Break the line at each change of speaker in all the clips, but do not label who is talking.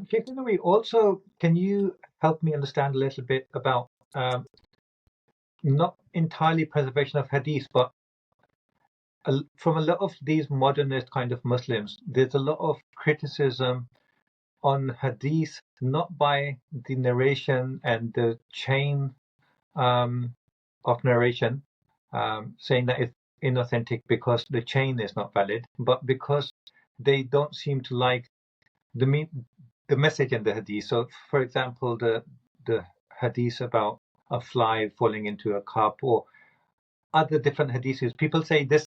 Sheikh Ninowy, also, can you help me understand a little bit about not entirely preservation of hadith, but from a lot of these modernist kind of Muslims, there's a lot of criticism on hadith, not by the narration and the chain of narration, saying that it's inauthentic because the chain is not valid, but because they don't seem to like the message in the hadith. So, for example, the hadith about a fly falling into a cup, or other different hadiths, people say this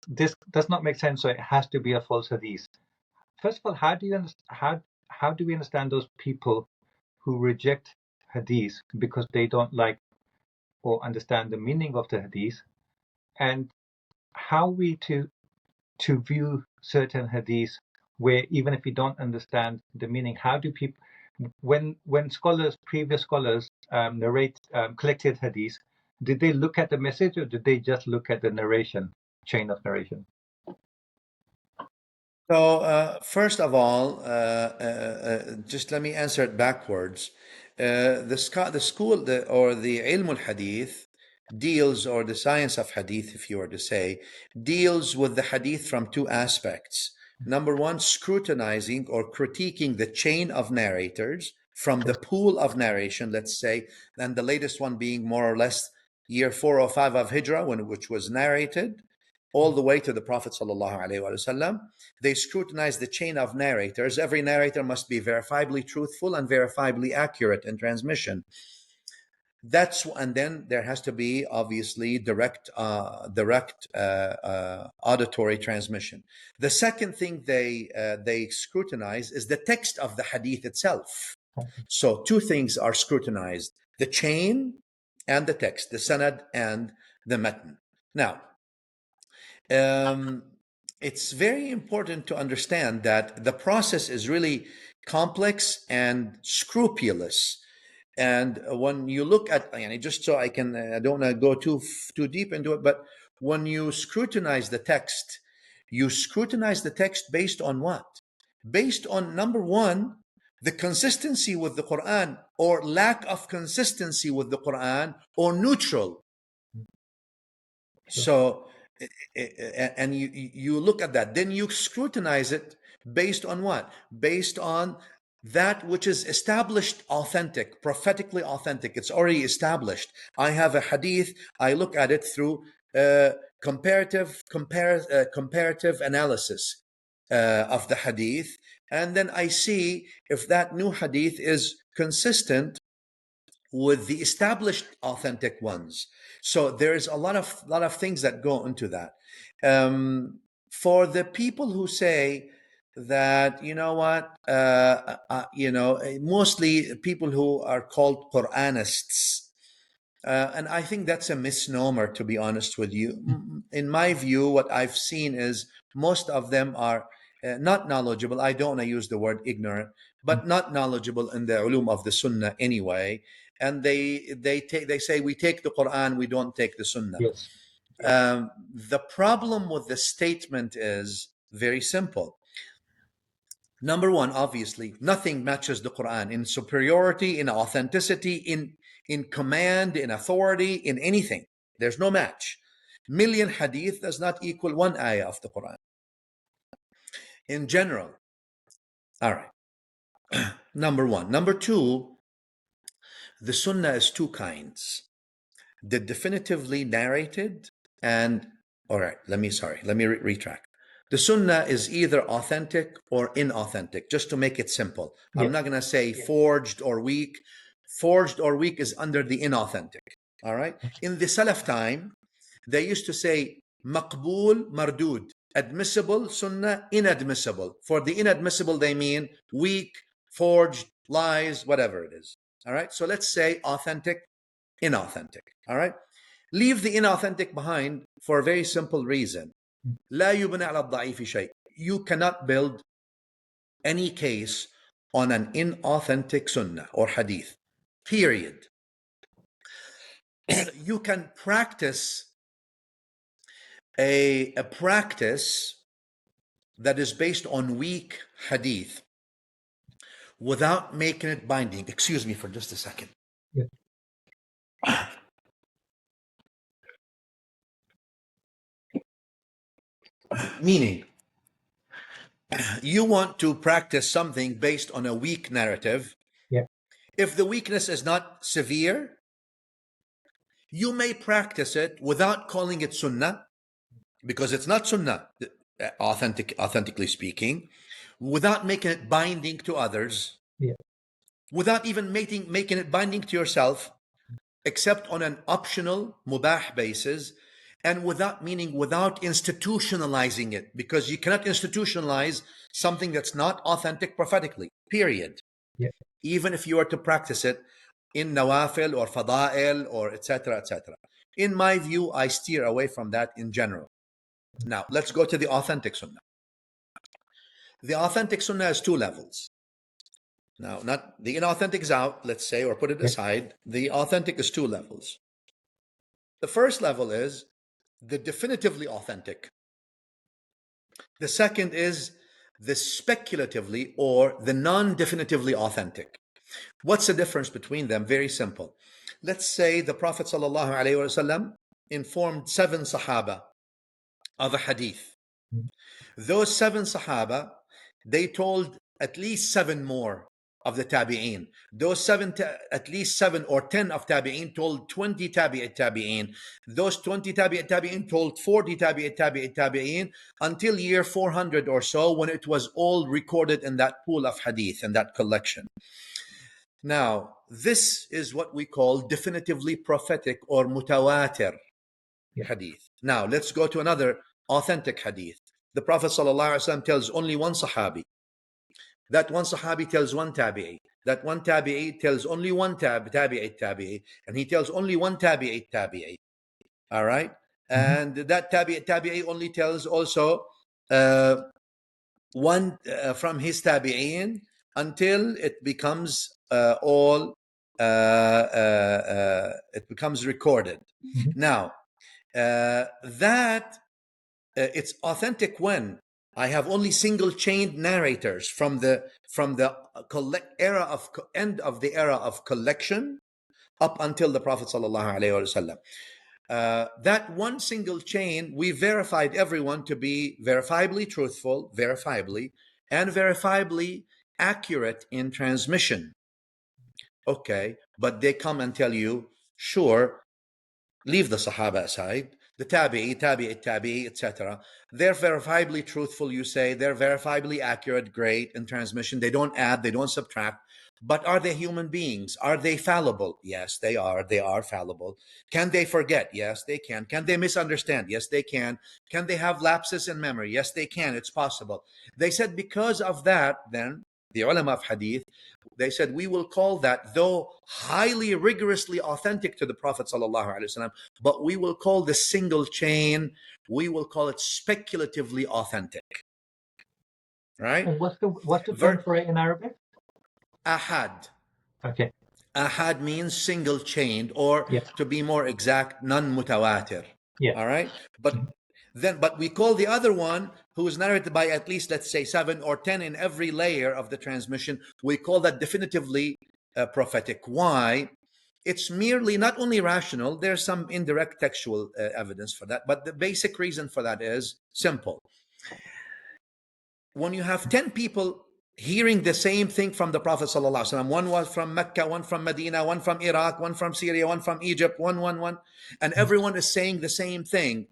does not make sense, so it has to be a false hadith. First of all, how do we understand those people who reject hadith because they don't like or understand the meaning of the hadith, and how we to view certain hadith where even if we don't understand the meaning, how do people, when previous scholars narrate collected hadith, did they look at the message or did they just look at the narration, chain of narration?
So first of all, just let me answer it backwards. The school or the ilm al-hadith deals, or the science of hadith, if you were to say, deals with the hadith from two aspects. Number one, scrutinizing or critiquing the chain of narrators from the pool of narration, let's say, and the latest one being more or less year 405 of Hijrah, which was narrated, all the way to the Prophet ﷺ. They scrutinize the chain of narrators. Every narrator must be verifiably truthful and verifiably accurate in transmission. And then there has to be obviously direct auditory transmission. The second thing they scrutinize is the text of the hadith itself. So two things are scrutinized: the chain and the text, the sanad and the matn. Now, it's very important to understand that the process is really complex and scrupulous. And when you look at, just so I don't want to go too deep into it, but when you scrutinize the text, you scrutinize the text based on what? Based on, number one, the consistency with the Quran, or lack of consistency with the Quran, or neutral. So, and you look at that, then you scrutinize it based on what? Based on that which is established, authentic, prophetically authentic. It's already established. I have a hadith, I look at it through comparative analysis of the hadith, and then I see if that new hadith is consistent with the established authentic ones. So there's a lot of things that go into that. For the people who say that, mostly people who are called Quranists, and I think that's a misnomer, to be honest with you. In my view, what I've seen is most of them are not knowledgeable. I don't want to use the word ignorant, but not knowledgeable in the ulum of the Sunnah anyway. And they say we take the Quran, we don't take the Sunnah.
Yes.
The problem with the statement is very simple. Number one, obviously, nothing matches the Quran in superiority, in authenticity, in command, in authority, in anything. There's no match. Million hadith does not equal one ayah of the Quran. In general. All right. Number one. Number two, the Sunnah is two kinds: the definitively narrated and, all right, let me retract. The Sunnah is either authentic or inauthentic, just to make it simple.
Yeah.
I'm not going to say forged or weak. Forged or weak is under the inauthentic. All right. In the Salaf time, they used to say maqbool, mardud, admissible Sunnah, inadmissible. For the inadmissible, they mean weak, forged, lies, whatever it is. All right. So let's say authentic, inauthentic. All right. Leave the inauthentic behind for a very simple reason. لا يبنى على الضعيف شيء. You cannot build any case on an inauthentic sunnah or hadith, period. You can practice a practice that is based on weak hadith without making it binding. Excuse me for just a second.
Yeah.
Meaning, you want to practice something based on a weak narrative.
Yeah.
If the weakness is not severe, you may practice it without calling it sunnah, because it's not sunnah, authentically speaking, without making it binding to others,
Yeah.
without even making it binding to yourself, except on an optional mubah basis, and without institutionalizing it, because you cannot institutionalize something that's not authentic prophetically, period.
Yeah.
Even if you are to practice it in nawafil or fada'il or etc., etc. In my view, I steer away from that in general. Now, let's go to the authentic sunnah. The authentic sunnah has two levels. Now, not the inauthentic is out, let's say, or put it
Yeah.
aside. The authentic is two levels. The first level is the definitively authentic. The second is the speculatively or the non-definitively authentic. What's the difference between them? Very simple. Let's say the Prophet ﷺ informed 7 Sahaba of a hadith. Those 7 Sahaba, they told at least 7 more of the Tabi'een. Those at least 7 or 10 of Tabi'een told 20 Tabi'een. Those 20 Tabi'een told 40 Tabi'een until year 400 or so, when it was all recorded in that pool of hadith, in that collection. Now, this is what we call definitively prophetic or mutawatir hadith. Now, let's go to another authentic hadith. The Prophet ﷺ tells only one Sahabi. That one Sahabi tells one Tabi'i. That one Tabi'i tells only one Tabi'i. And he tells only one Tabi'i. All right? And that Tabi'i only tells also one from his Tabi'in until it becomes it becomes recorded. Now, it's authentic when I have only single chained narrators from the end of the era of collection up until the Prophet ﷺ. That one single chain, we verified everyone to be verifiably truthful, and verifiably accurate in transmission. Okay, but they come and tell you, sure, leave the Sahaba aside, the Tabi'i, etc. They're verifiably truthful, you say. They're verifiably accurate, great in transmission. They don't add, they don't subtract. But are they human beings? Are they fallible? Yes, they are. They are fallible. Can they forget? Yes, they can. Can they misunderstand? Yes, they can. Can they have lapses in memory? Yes, they can. It's possible. They said because of that, then, the ulama of hadith, they said, we will call that, though highly rigorously authentic to the Prophet ﷺ, but we will call the single chain, we will call it speculatively authentic. Right?
And what's the term for it in Arabic?
Ahad.
Okay.
Ahad means single chained, or to be more exact, non-mutawatir.
Yeah.
All right? But we call the other one, who is narrated by at least, let's say, 7 or 10 in every layer of the transmission, we call that definitively prophetic. Why? It's merely not only rational, there's some indirect textual evidence for that, but the basic reason for that is simple. When you have 10 people hearing the same thing from the Prophet ﷺ, one was from Mecca, one from Medina, one from Iraq, one from Syria, one from Egypt, one, and everyone is saying the same thing,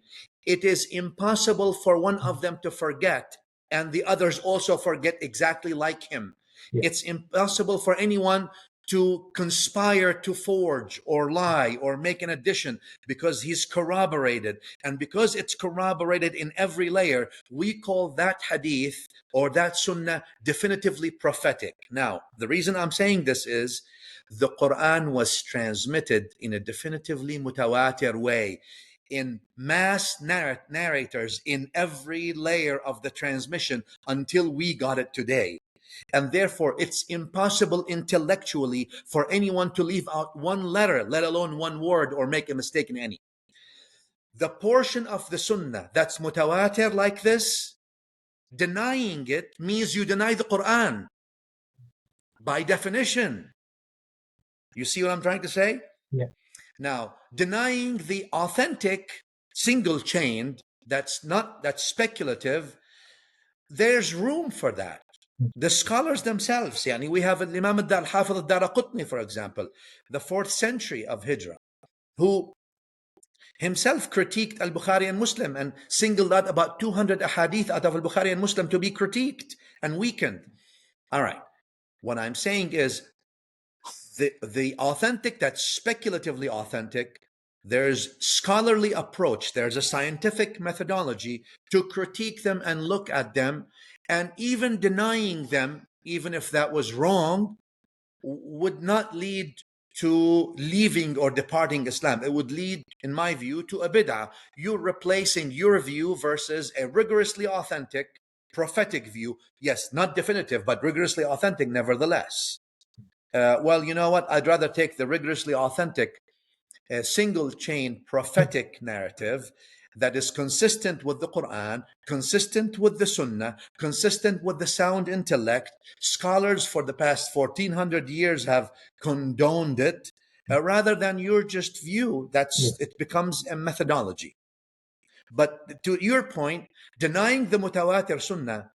it is impossible for one of them to forget and the others also forget exactly like him. It's impossible for anyone to conspire to forge or lie or make an addition, because he's corroborated. And because it's corroborated in every layer, we call that hadith or that sunnah definitively prophetic. Now, the reason I'm saying this is the Quran was transmitted in a definitively mutawatir way, in mass narrators in every layer of the transmission until we got it today. And therefore, it's impossible intellectually for anyone to leave out one letter, let alone one word, or make a mistake in any. The portion of the sunnah that's mutawatir like this, denying it means you deny the Quran. by definition. You see what I'm trying to say?
Yeah.
Now, denying the authentic single chained, that's speculative, there's room for that. The scholars themselves, yani we have Imam al-Hafiz al-Daraqutni, for example, the 4th century of Hijrah, who himself critiqued al-Bukhari and Muslim and singled out about 200 ahadith out of al-Bukhari and Muslim to be critiqued and weakened. All right. What I'm saying is the authentic, that's speculatively authentic, there's scholarly approach, there's a scientific methodology to critique them and look at them, and even denying them, even if that was wrong, would not lead to leaving or departing Islam. It would lead, in my view, to a bid'ah. You're replacing your view versus a rigorously authentic prophetic view. Yes, not definitive, but rigorously authentic nevertheless. Well, you know what? I'd rather take the rigorously authentic, single chain prophetic narrative that is consistent with the Quran, consistent with the Sunnah, consistent with the sound intellect. Scholars for the past 1400 years have condoned it, rather than your just view. It becomes a methodology. But to your point, denying the mutawatir Sunnah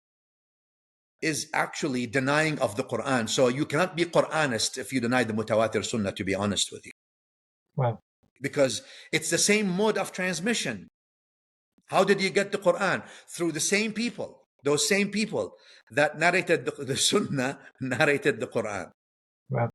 is actually denying of the Quran. So you cannot be Quranist if you deny the mutawatir Sunnah, to be honest with you.
Wow.
Because it's the same mode of transmission. How did you get the Quran? Through the same people. Those same people that narrated the Sunnah narrated the Quran.